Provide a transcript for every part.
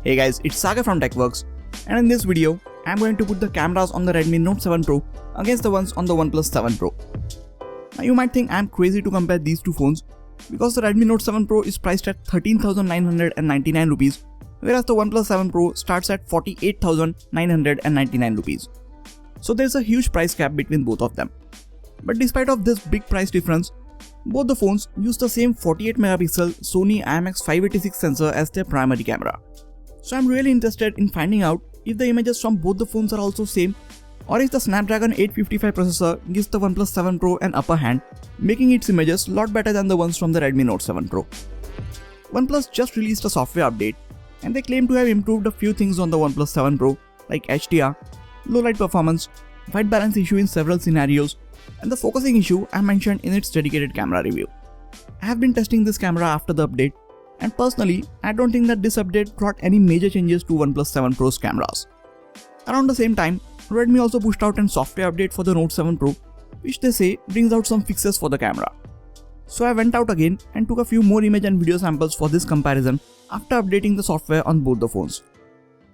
Hey guys, it's Sagar from TecworkZ, and in this video, I'm going to put the cameras on the Redmi Note 7 Pro against the ones on the OnePlus 7 Pro. Now you might think I'm crazy to compare these two phones because the Redmi Note 7 Pro is priced at 13,999 rupees, whereas the OnePlus 7 Pro starts at 48,999 rupees. So there's a huge price gap between both of them. But despite of this big price difference, both the phones use the same 48 megapixel Sony IMX586 sensor as their primary camera. So I'm really interested in finding out if the images from both the phones are also same, or if the Snapdragon 855 processor gives the OnePlus 7 Pro an upper hand, making its images a lot better than the ones from the Redmi Note 7 Pro. OnePlus just released a software update, and they claim to have improved a few things on the OnePlus 7 Pro like HDR, low light performance, white balance issue in several scenarios, and the focusing issue I mentioned in its dedicated camera review. I have been testing this camera after the update, and personally, I don't think that this update brought any major changes to OnePlus 7 Pro's cameras. Around the same time, Redmi also pushed out a software update for the Note 7 Pro, which they say brings out some fixes for the camera. So I went out again and took a few more image and video samples for this comparison after updating the software on both the phones.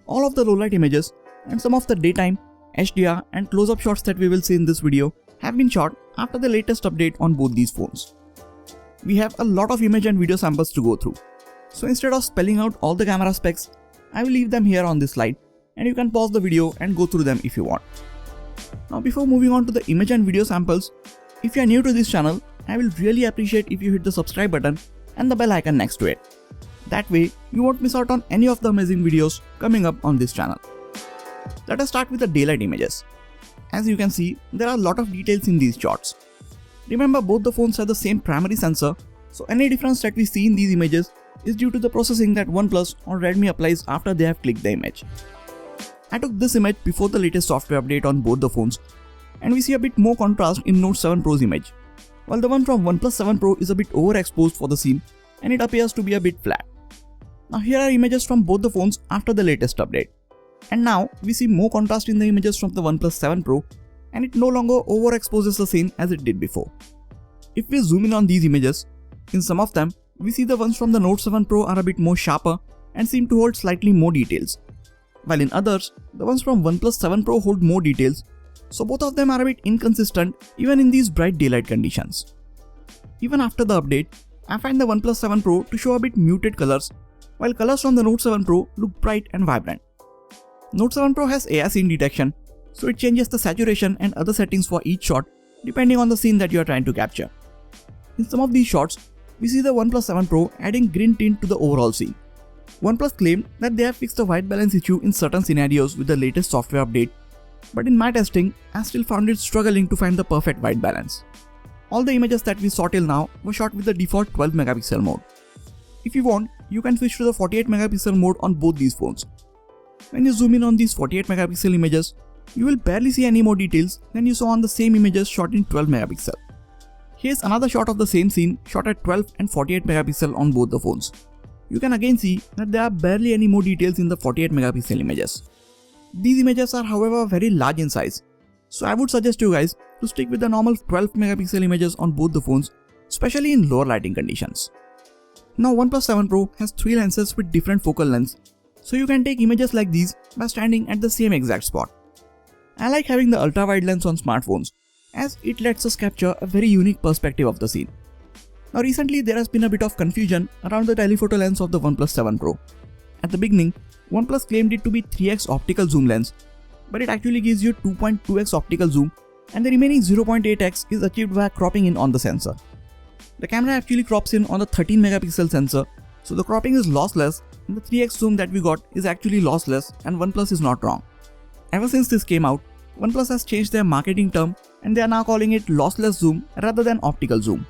All of the low light images and some of the daytime, HDR and close-up shots that we will see in this video have been shot after the latest update on both these phones. We have a lot of image and video samples to go through. So instead of spelling out all the camera specs, I will leave them here on this slide and you can pause the video and go through them if you want. Now before moving on to the image and video samples, if you are new to this channel, I will really appreciate if you hit the subscribe button and the bell icon next to it. That way, you won't miss out on any of the amazing videos coming up on this channel. Let us start with the daylight images. As you can see, there are a lot of details in these shots. Remember, both the phones have the same primary sensor, so any difference that we see in these images is due to the processing that OnePlus or Redmi applies after they have clicked the image. I took this image before the latest software update on both the phones, and we see a bit more contrast in Note 7 Pro's image, while the one from OnePlus 7 Pro is a bit overexposed for the scene and it appears to be a bit flat. Now here are images from both the phones after the latest update. And now we see more contrast in the images from the OnePlus 7 Pro, and it no longer overexposes the scene as it did before. If we zoom in on these images, in some of them, we see the ones from the Note 7 Pro are a bit more sharper and seem to hold slightly more details, while in others, the ones from OnePlus 7 Pro hold more details, so both of them are a bit inconsistent even in these bright daylight conditions. Even after the update, I find the OnePlus 7 Pro to show a bit muted colors, while colors from the Note 7 Pro look bright and vibrant. Note 7 Pro has AI scene detection, so it changes the saturation and other settings for each shot depending on the scene that you are trying to capture. In some of these shots, we see the OnePlus 7 Pro adding green tint to the overall scene. OnePlus claimed that they have fixed the white balance issue in certain scenarios with the latest software update, but in my testing, I still found it struggling to find the perfect white balance. All the images that we saw till now were shot with the default 12 megapixel mode. If you want, you can switch to the 48 megapixel mode on both these phones. When you zoom in on these 48 megapixel images, you will barely see any more details than you saw on the same images shot in 12 megapixel. Here's another shot of the same scene shot at 12 and 48 megapixel on both the phones. You can again see that there are barely any more details in the 48 megapixel images. These images are however very large in size, so I would suggest you guys to stick with the normal 12 megapixel images on both the phones, especially in lower lighting conditions. Now OnePlus 7 Pro has 3 lenses with different focal lengths, so you can take images like these by standing at the same exact spot. I like having the ultra-wide lens on smartphones, as it lets us capture a very unique perspective of the scene. Now recently there has been a bit of confusion around the telephoto lens of the OnePlus 7 Pro. At the beginning, OnePlus claimed it to be 3x optical zoom lens, but it actually gives you 2.2x optical zoom, and the remaining 0.8x is achieved via cropping in on the sensor. The camera actually crops in on the 13 megapixel sensor, so the cropping is lossless, and the 3x zoom that we got is actually lossless, and OnePlus is not wrong. Ever since this came out, OnePlus has changed their marketing term and they are now calling it lossless zoom rather than optical zoom.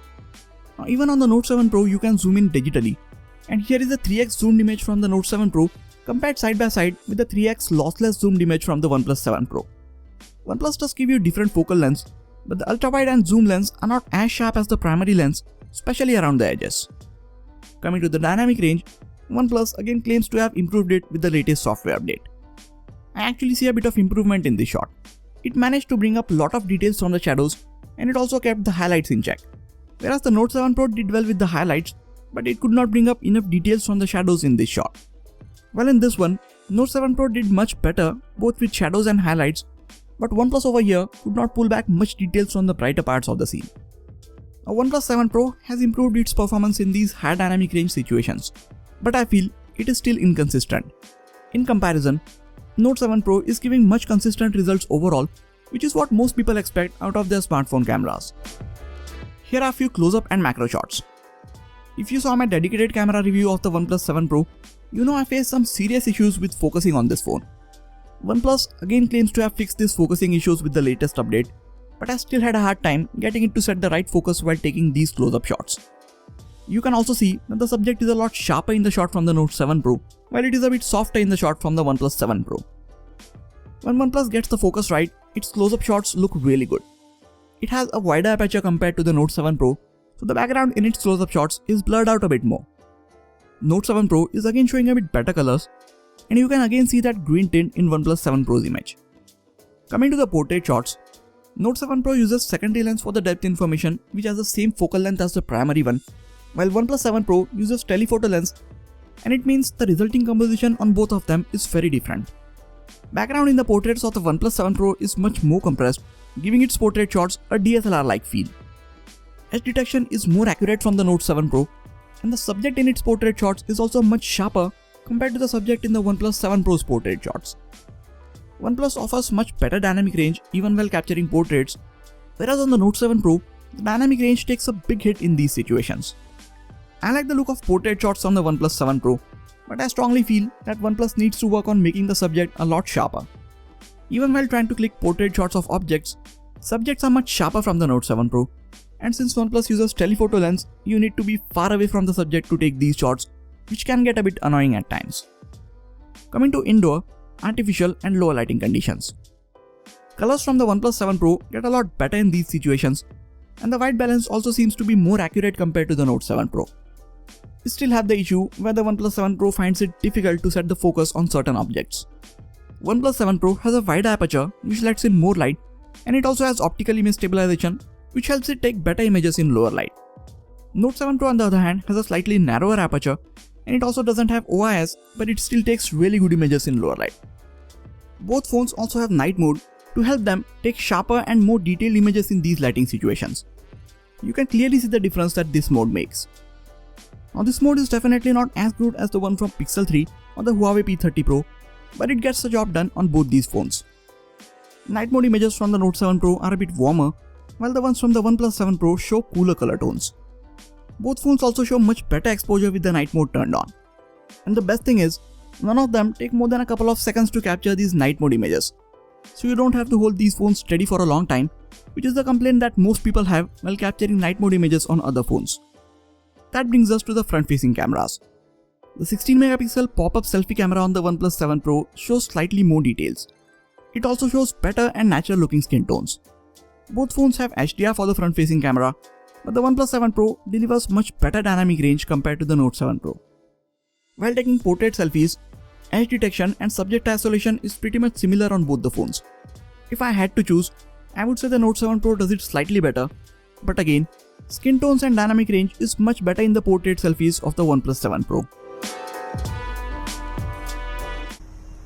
Now even on the Note 7 Pro you can zoom in digitally, and here is the 3x zoomed image from the Note 7 Pro compared side by side with the 3x lossless zoomed image from the OnePlus 7 Pro. OnePlus does give you different focal lengths, but the ultra-wide and zoom lens are not as sharp as the primary lens, especially around the edges. Coming to the dynamic range, OnePlus again claims to have improved it with the latest software update. I actually see a bit of improvement in this shot. It managed to bring up a lot of details from the shadows, and it also kept the highlights in check. Whereas the Note 7 Pro did well with the highlights, but it could not bring up enough details from the shadows in this shot. Well, in this one, Note 7 Pro did much better both with shadows and highlights, but OnePlus over here could not pull back much details from the brighter parts of the scene. Now, OnePlus 7 Pro has improved its performance in these high dynamic range situations, but I feel it is still inconsistent. In comparison, Note 7 Pro is giving much consistent results overall, which is what most people expect out of their smartphone cameras. Here are a few close-up and macro shots. If you saw my dedicated camera review of the OnePlus 7 Pro, you know I faced some serious issues with focusing on this phone. OnePlus again claims to have fixed these focusing issues with the latest update, but I still had a hard time getting it to set the right focus while taking these close-up shots. You can also see that the subject is a lot sharper in the shot from the Note 7 Pro, while it is a bit softer in the shot from the OnePlus 7 Pro. When OnePlus gets the focus right, its close-up shots look really good. It has a wider aperture compared to the Note 7 Pro, so the background in its close-up shots is blurred out a bit more. Note 7 Pro is again showing a bit better colors, and you can again see that green tint in OnePlus 7 Pro's image. Coming to the portrait shots, Note 7 Pro uses secondary lens for the depth information, which has the same focal length as the primary one, while OnePlus 7 Pro uses telephoto lens, and it means the resulting composition on both of them is very different. Background in the portraits of the OnePlus 7 Pro is much more compressed, giving its portrait shots a DSLR-like feel. Edge detection is more accurate from the Note 7 Pro, and the subject in its portrait shots is also much sharper compared to the subject in the OnePlus 7 Pro's portrait shots. OnePlus offers much better dynamic range even while capturing portraits, whereas on the Note 7 Pro, the dynamic range takes a big hit in these situations. I like the look of portrait shots on the OnePlus 7 Pro, but I strongly feel that OnePlus needs to work on making the subject a lot sharper. Even while trying to click portrait shots of objects, subjects are much sharper from the Note 7 Pro, and since OnePlus uses telephoto lens, you need to be far away from the subject to take these shots, which can get a bit annoying at times. Coming to indoor, artificial and lower lighting conditions. Colors from the OnePlus 7 Pro get a lot better in these situations, and the white balance also seems to be more accurate compared to the Note 7 Pro. We still have the issue where the OnePlus 7 Pro finds it difficult to set the focus on certain objects. OnePlus 7 Pro has a wider aperture which lets in more light, and it also has optical image stabilization which helps it take better images in lower light. Note 7 Pro on the other hand has a slightly narrower aperture, and it also doesn't have OIS, but it still takes really good images in lower light. Both phones also have night mode to help them take sharper and more detailed images in these lighting situations. You can clearly see the difference that this mode makes. Now this mode is definitely not as good as the one from Pixel 3 or the Huawei P30 Pro, but it gets the job done on both these phones. Night mode images from the Note 7 Pro are a bit warmer, while the ones from the OnePlus 7 Pro show cooler color tones. Both phones also show much better exposure with the night mode turned on. And the best thing is, none of them take more than a couple of seconds to capture these night mode images. So you don't have to hold these phones steady for a long time, which is the complaint that most people have while capturing night mode images on other phones. That brings us to the front-facing cameras. The 16-megapixel pop-up selfie camera on the OnePlus 7 Pro shows slightly more details. It also shows better and natural-looking skin tones. Both phones have HDR for the front-facing camera, but the OnePlus 7 Pro delivers much better dynamic range compared to the Note 7 Pro. While taking portrait selfies, edge detection and subject isolation is pretty much similar on both the phones. If I had to choose, I would say the Note 7 Pro does it slightly better, but again, skin tones and dynamic range is much better in the portrait selfies of the OnePlus 7 Pro.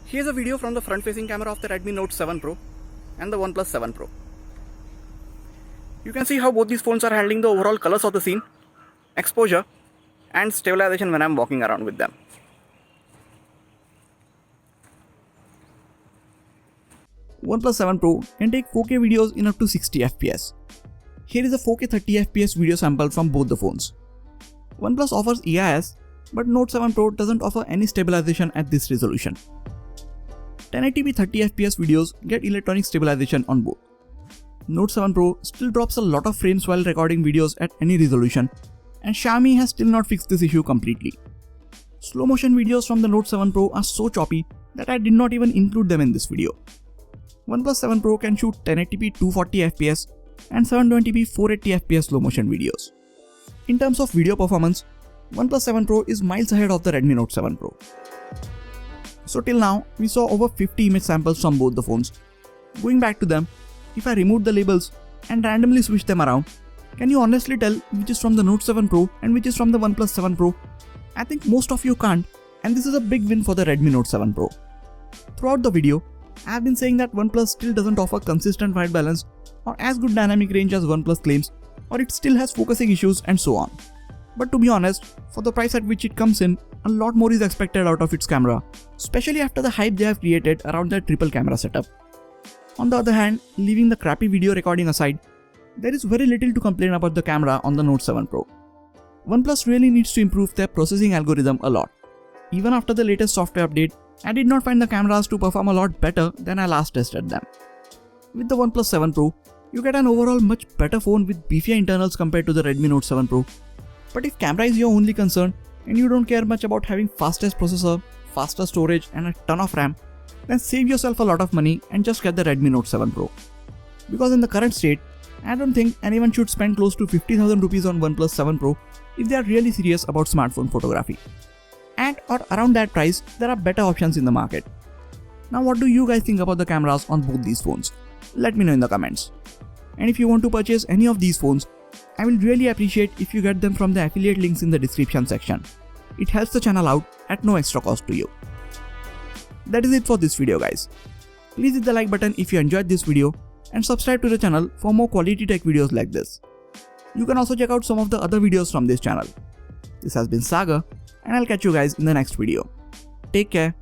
Here's a video from the front-facing camera of the Redmi Note 7 Pro and the OnePlus 7 Pro. You can see how both these phones are handling the overall colors of the scene, exposure, and stabilization when I'm walking around with them. OnePlus 7 Pro can take 4K videos in up to 60 FPS. Here is a 4K 30 FPS video sample from both the phones. OnePlus offers EIS, but Note 7 Pro doesn't offer any stabilization at this resolution. 1080p 30 FPS videos get electronic stabilization on both. Note 7 Pro still drops a lot of frames while recording videos at any resolution, and Xiaomi has still not fixed this issue completely. Slow motion videos from the Note 7 Pro are so choppy that I did not even include them in this video. OnePlus 7 Pro can shoot 1080p 240 FPS and 720p 480 FPS slow motion videos. In terms of video performance, OnePlus 7 Pro is miles ahead of the Redmi Note 7 Pro. So till now, we saw over 50 image samples from both the phones. Going back to them, if I remove the labels and randomly switch them around, can you honestly tell which is from the Note 7 Pro and which is from the OnePlus 7 Pro? I think most of you can't, And this is a big win for the Redmi Note 7 Pro. Throughout the video, I have been saying that OnePlus still doesn't offer consistent white balance or as good dynamic range as OnePlus claims, or it still has focusing issues and so on. But to be honest, for the price at which it comes in, a lot more is expected out of its camera, especially after the hype they have created around their triple camera setup. On the other hand, leaving the crappy video recording aside, there is very little to complain about the camera on the Note 7 Pro. OnePlus really needs to improve their processing algorithm a lot. Even after the latest software update, I did not find the cameras to perform a lot better than I last tested them. With the OnePlus 7 Pro, you get an overall much better phone with beefier internals compared to the Redmi Note 7 Pro. But if camera is your only concern and you don't care much about having fastest processor, faster storage and a ton of RAM, then save yourself a lot of money and just get the Redmi Note 7 Pro. Because in the current state, I don't think anyone should spend close to 50,000 rupees on OnePlus 7 Pro if they are really serious about smartphone photography. At or around that price, there are better options in the market. Now what do you guys think about the cameras on both these phones? Let me know in the comments. And if you want to purchase any of these phones, I will really appreciate if you get them from the affiliate links in the description section. It helps the channel out at no extra cost to you. That is it for this video guys. Please hit the like button if you enjoyed this video and subscribe to the channel for more quality tech videos like this. You can also check out some of the other videos from this channel. This has been Sagar and I'll catch you guys in the next video. Take care.